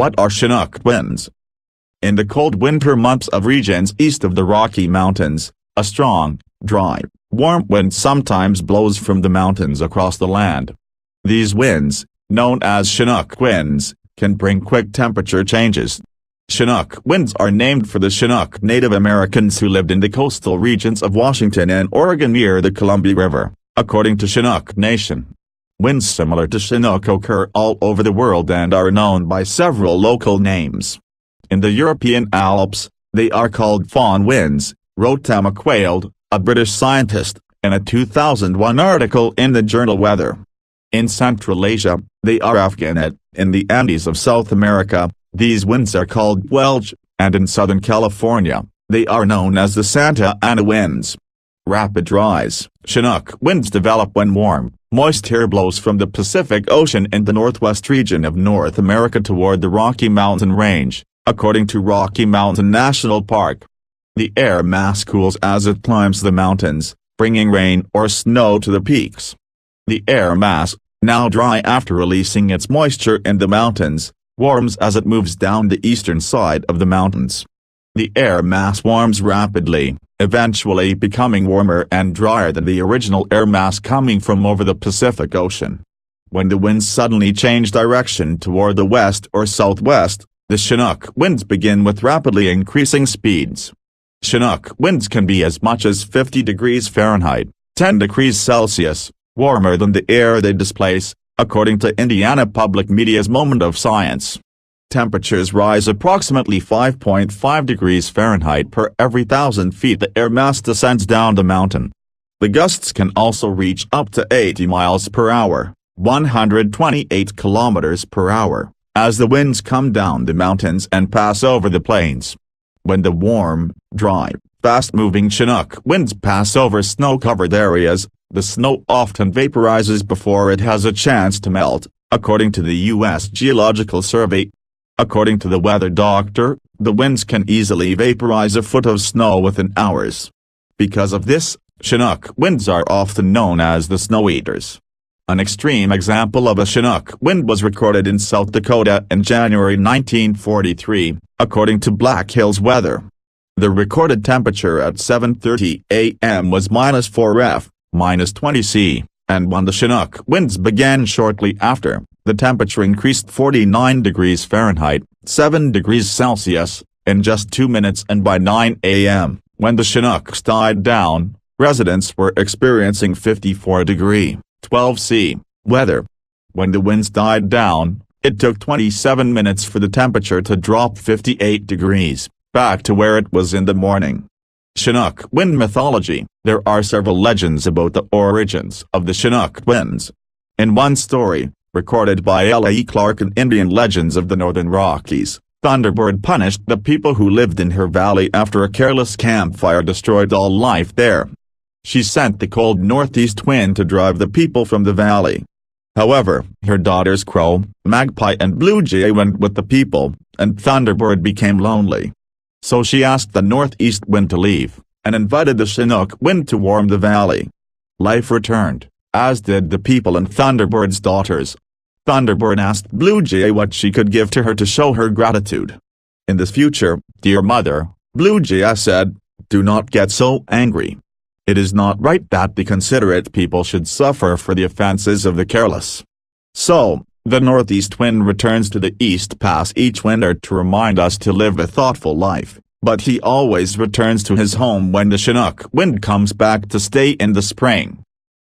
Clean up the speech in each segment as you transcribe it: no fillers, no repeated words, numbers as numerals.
What are Chinook winds? In the cold winter months of regions east of the Rocky Mountains, a strong, dry, warm wind sometimes blows from the mountains across the land. These winds, known as Chinook winds, can bring quick temperature changes. Chinook winds are named for the Chinook Native Americans who lived in the coastal regions of Washington and Oregon near the Columbia River, according to Chinook Nation. Winds similar to Chinook occur all over the world and are known by several local names. In the European Alps, they are called fawn winds, wrote Tam McQuaid, a British scientist, in a 2001 article in the journal Weather. In Central Asia, they are Afghanate. In the Andes of South America, these winds are called Welge, and in Southern California, they are known as the Santa Ana winds. Rapid rise. Chinook winds develop when warm, moist air blows from the Pacific Ocean in the northwest region of North America toward the Rocky Mountain Range, according to Rocky Mountain National Park. The air mass cools as it climbs the mountains, bringing rain or snow to the peaks. The air mass, now dry after releasing its moisture in the mountains, warms as it moves down the eastern side of the mountains. The air mass warms rapidly, eventually becoming warmer and drier than the original air mass coming from over the Pacific Ocean. When the winds suddenly change direction toward the west or southwest, the Chinook winds begin with rapidly increasing speeds. Chinook winds can be as much as 50 degrees Fahrenheit, 10 degrees Celsius, warmer than the air they displace, according to Indiana Public Media's Moment of Science. Temperatures rise approximately 5.5 degrees Fahrenheit per every 1,000 feet the air mass descends down the mountain. The gusts can also reach up to 80 miles per hour, 128 kilometers per hour, as the winds come down the mountains and pass over the plains. When the warm, dry, fast-moving Chinook winds pass over snow-covered areas, the snow often vaporizes before it has a chance to melt, according to the U.S. Geological Survey. According to the weather doctor, the winds can easily vaporize a foot of snow within hours. Because of this, Chinook winds are often known as the snow eaters. An extreme example of a Chinook wind was recorded in South Dakota in January 1943, according to Black Hills Weather. The recorded temperature at 7:30 a.m. was -4 F, -20 C, and when the Chinook winds began shortly after, the temperature increased 49 degrees Fahrenheit, 7 degrees Celsius, in just 2 minutes, and by 9 a.m., when the Chinooks died down, residents were experiencing 54 degree, 12 C, weather. When the winds died down, it took 27 minutes for the temperature to drop 58 degrees, back to where it was in the morning. Chinook wind mythology. There are several legends about the origins of the Chinook winds. In one story, recorded by L. A. Clark in Indian Legends of the Northern Rockies, Thunderbird punished the people who lived in her valley after a careless campfire destroyed all life there. She sent the cold northeast wind to drive the people from the valley. However, her daughters Crow, Magpie and Blue Jay went with the people, and Thunderbird became lonely. So she asked the northeast wind to leave, and invited the Chinook wind to warm the valley. Life returned, as did the people and Thunderbird's daughters. Thunderbird asked Blue Jay what she could give to her to show her gratitude. "In the future, dear mother," Blue Jay said, "do not get so angry. It is not right that the considerate people should suffer for the offenses of the careless." So, the northeast wind returns to the East Pass each winter to remind us to live a thoughtful life, but he always returns to his home when the Chinook wind comes back to stay in the spring.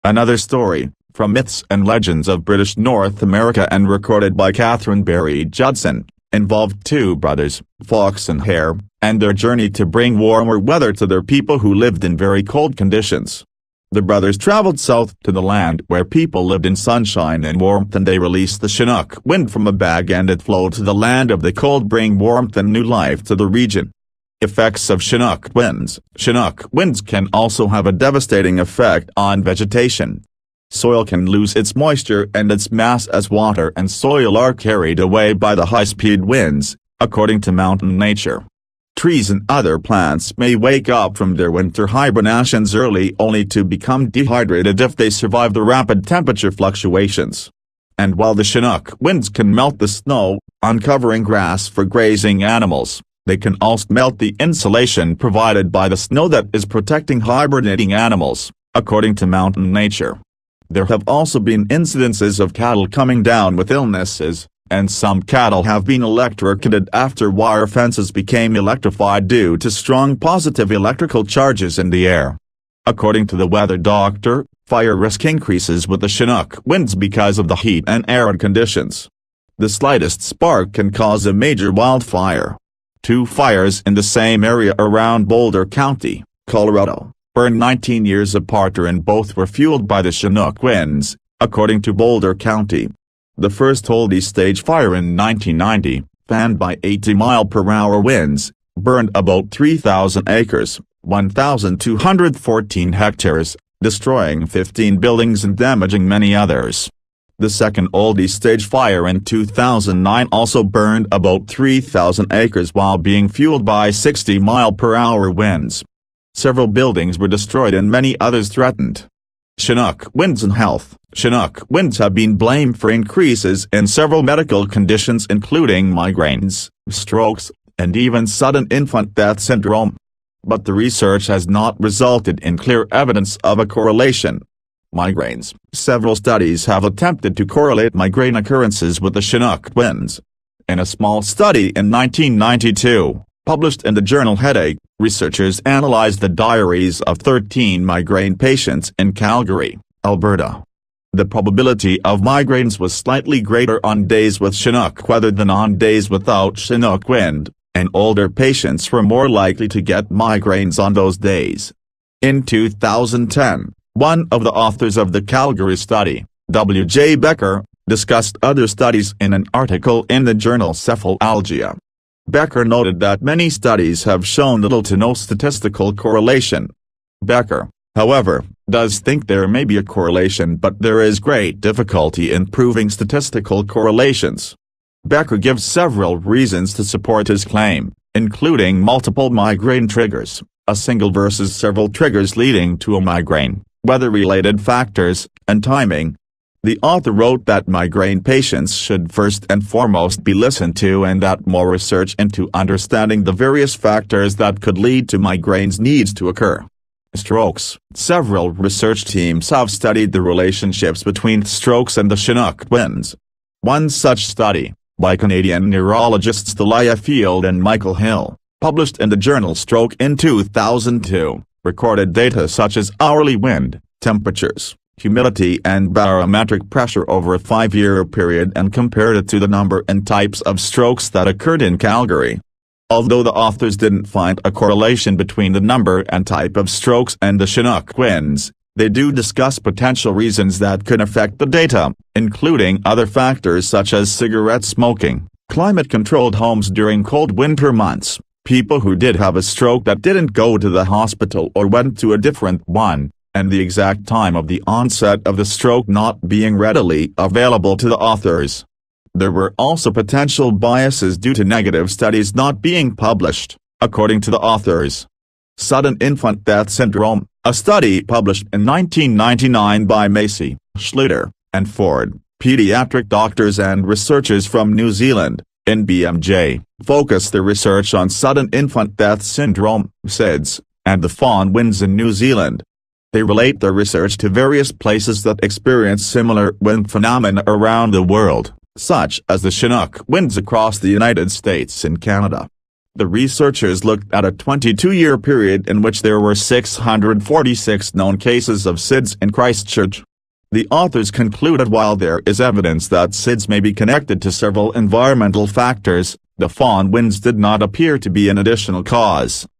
Another story, from Myths and Legends of British North America and recorded by Catherine Berry Judson, involved two brothers, Fox and Hare, and their journey to bring warmer weather to their people who lived in very cold conditions. The brothers traveled south to the land where people lived in sunshine and warmth, and they released the Chinook wind from a bag and it flowed to the land of the cold, bring warmth and new life to the region. Effects of Chinook winds. Chinook winds can also have a devastating effect on vegetation. Soil can lose its moisture and its mass as water and soil are carried away by the high-speed winds, according to Mountain Nature. Trees and other plants may wake up from their winter hibernations early only to become dehydrated if they survive the rapid temperature fluctuations. and while the Chinook winds can melt the snow, uncovering grass for grazing animals, they can also melt the insulation provided by the snow that is protecting hibernating animals, according to Mountain Nature. There have also been incidences of cattle coming down with illnesses, and some cattle have been electrocuted after wire fences became electrified due to strong positive electrical charges in the air. According to the weather doctor, fire risk increases with the Chinook winds because of the heat and arid conditions. The slightest spark can cause a major wildfire. 2 fires in the same area around Boulder County, Colorado, burned 19 years apart and both were fueled by the Chinook winds, according to Boulder County. The first Oldie-stage fire in 1990, fanned by 80-mile-per-hour winds, burned about 3,000 acres, 1,214 hectares, destroying 15 buildings and damaging many others. The second Oldie-stage fire in 2009 also burned about 3,000 acres while being fueled by 60-mile-per-hour winds. Several buildings were destroyed and many others threatened. Chinook winds and health. Chinook winds have been blamed for increases in several medical conditions including migraines, strokes, and even sudden infant death syndrome. But the research has not resulted in clear evidence of a correlation. Migraines. Several studies have attempted to correlate migraine occurrences with the Chinook winds. In a small study in 1992, published in the journal Headache, researchers analyzed the diaries of 13 migraine patients in Calgary, Alberta. The probability of migraines was slightly greater on days with Chinook weather than on days without Chinook wind, and older patients were more likely to get migraines on those days. In 2010, one of the authors of the Calgary study, W.J. Becker, discussed other studies in an article in the journal Cephalalgia. Becker noted that many studies have shown little to no statistical correlation. Becker, however, does think there may be a correlation but there is great difficulty in proving statistical correlations. Becker gives several reasons to support his claim, including multiple migraine triggers, a single versus several triggers leading to a migraine, weather-related factors, and timing. The author wrote that migraine patients should first and foremost be listened to and that more research into understanding the various factors that could lead to migraines needs to occur. Strokes. Several research teams have studied the relationships between strokes and the Chinook winds. One such study, by Canadian neurologists Thalia Field and Michael Hill, published in the journal Stroke in 2002, recorded data such as hourly wind, temperatures, humidity and barometric pressure over a 5-year period and compared it to the number and types of strokes that occurred in Calgary. Although the authors didn't find a correlation between the number and type of strokes and the Chinook winds, they do discuss potential reasons that could affect the data, including other factors such as cigarette smoking, climate-controlled homes during cold winter months, people who did have a stroke that didn't go to the hospital or went to a different one, and the exact time of the onset of the stroke not being readily available to the authors. There were also potential biases due to negative studies not being published, according to the authors. Sudden infant death syndrome, a study published in 1999 by Macy, Schluter, and Ford, pediatric doctors and researchers from New Zealand, NBMJ, focused their research on sudden infant death syndrome, SIDS, and the fawn winds in New Zealand. They relate their research to various places that experience similar wind phenomena around the world, such as the Chinook winds across the United States and Canada. The researchers looked at a 22-year period in which there were 646 known cases of SIDS in Christchurch. The authors concluded while there is evidence that SIDS may be connected to several environmental factors, the fawn winds did not appear to be an additional cause.